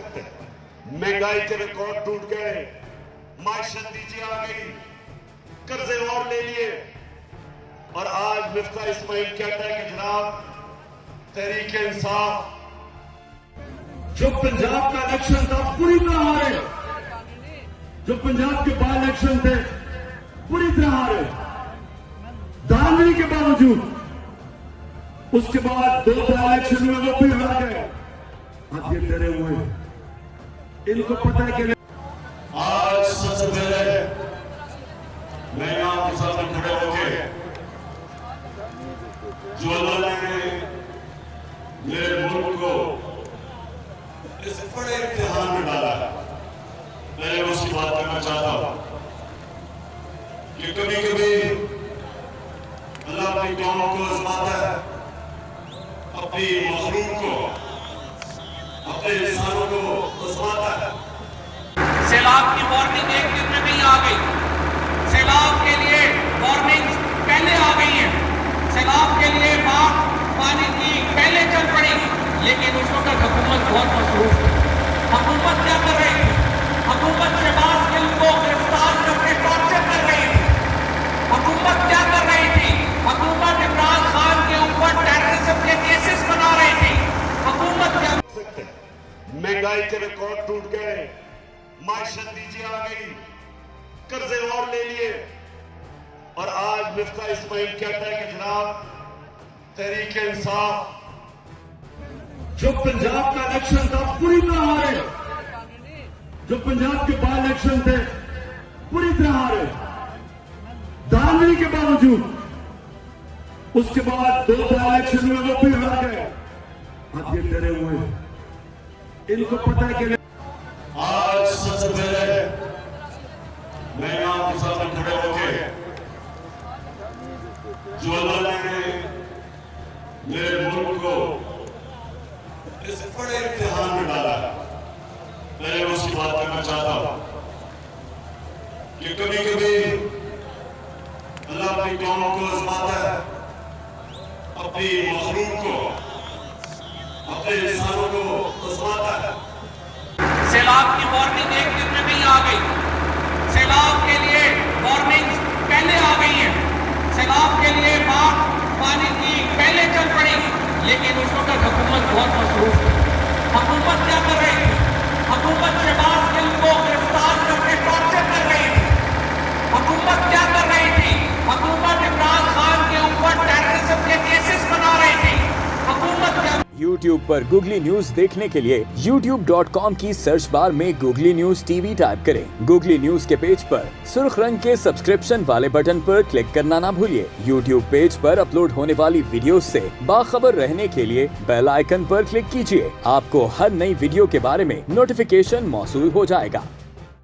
सकते हैं। महंगाई के रिकॉर्ड टूट गए, माशत नीचे आ गई, कर्जे और ले लिए, और आज मिफ्ता इस्माइल कहता है कि जनाब तहरीक इंसाफ जो पंजाब का इलेक्शन था पूरी तरह हारे, जो पंजाब के बाय इलेक्शन थे पूरी तरह हारे, धांधली के बावजूद उसके बाद 2 बाय इलेक्शन में वो फिर हार गए। अब ये डरे हुए, इनको पता है कि आज सबसे पहले मैं यहां के सामने खड़े होके जो अल्लाह ने मेरे मुल्क को इस बड़े इम्तिहान में डाला है, मैं उसकी बात करना चाहता हूं कि कभी कभी अल्लाह अपनी कौम को आजमाता है, अपनी मखलूक को, अपने इंसानों को आजमाता है। सैलाब की वार्निंग एक दिन में नहीं आ गई, सैलाब के लिए वार्निंग पहले आ गई है, सैलाब के लिए बात पानी की पहले चल पड़ी, लेकिन उस वक्त हुकूमत बहुत मसरूफ थी। हुकूमत क्या कर रही थी? हुकूमत शहबाज गिल को गिरफ्तार करके टॉर्चर कर रही थी। हुकूमत क्या कर रही थी? हुकूमत इमरान खान के ऊपर टेररिज्म के केसेस बना रही थी। हुकूमत क्या, महंगाई के रिकॉर्ड टूट गए, माशत नीचे आ गई, कर्जे और ले लिए, और आज मिफ्ता इस्माइल कहता है कि जनाब तहरीक इंसाफ जो पंजाब का इलेक्शन था पूरी तरह हारे, जो पंजाब के बाय इलेक्शन थे पूरी तरह हारे, धांधली के बावजूद उसके बाद 2 बाय इलेक्शन में वो फिर हार गए। अब ये डरे हुए, इनको पता है कि आज सबसे पहले मैं यहां के सामने खड़े होके जो अल्लाह ने मेरे मुल्क को इस बड़े इम्तिहान में डाला है, मैं उसकी बात करना चाहता हूं कि कभी कभी अल्लाह अपनी कौम को आजमाता है, अपनी मखलूक को, अपने इंसानों को आजमाता है। सैलाब की वार्निंग एक दिन में नहीं आ गई, सैलाब के लिए वार्निंग पहले आ गई है, सैलाब के लिए बात पानी की पहले चल पड़ी, लेकिन उस वक्त हुकूमत बहुत मसरूफ थी। हुकूमत क्या कर रही थी? हुकूमत शहबाज गिल को गिरफ्तार करके टॉर्चर कर रही थी। हुकूमत क्या कर रही थी? हुकूमत इमरान खान के ऊपर टेररिज्म के केसेस बना रही थी। हुकूमत क्या, YouTube पर गूगली न्यूज देखने के लिए youtube.com की सर्च बार में गूगली न्यूज टीवी टाइप करें। गूगली न्यूज के पेज पर सुर्ख रंग के सब्सक्रिप्शन वाले बटन पर क्लिक करना ना भूलिए। YouTube पेज पर अपलोड होने वाली वीडियोस से बाखबर रहने के लिए बेल आइकन पर क्लिक कीजिए। आपको हर नई वीडियो के बारे में नोटिफिकेशन मौसूल हो जाएगा।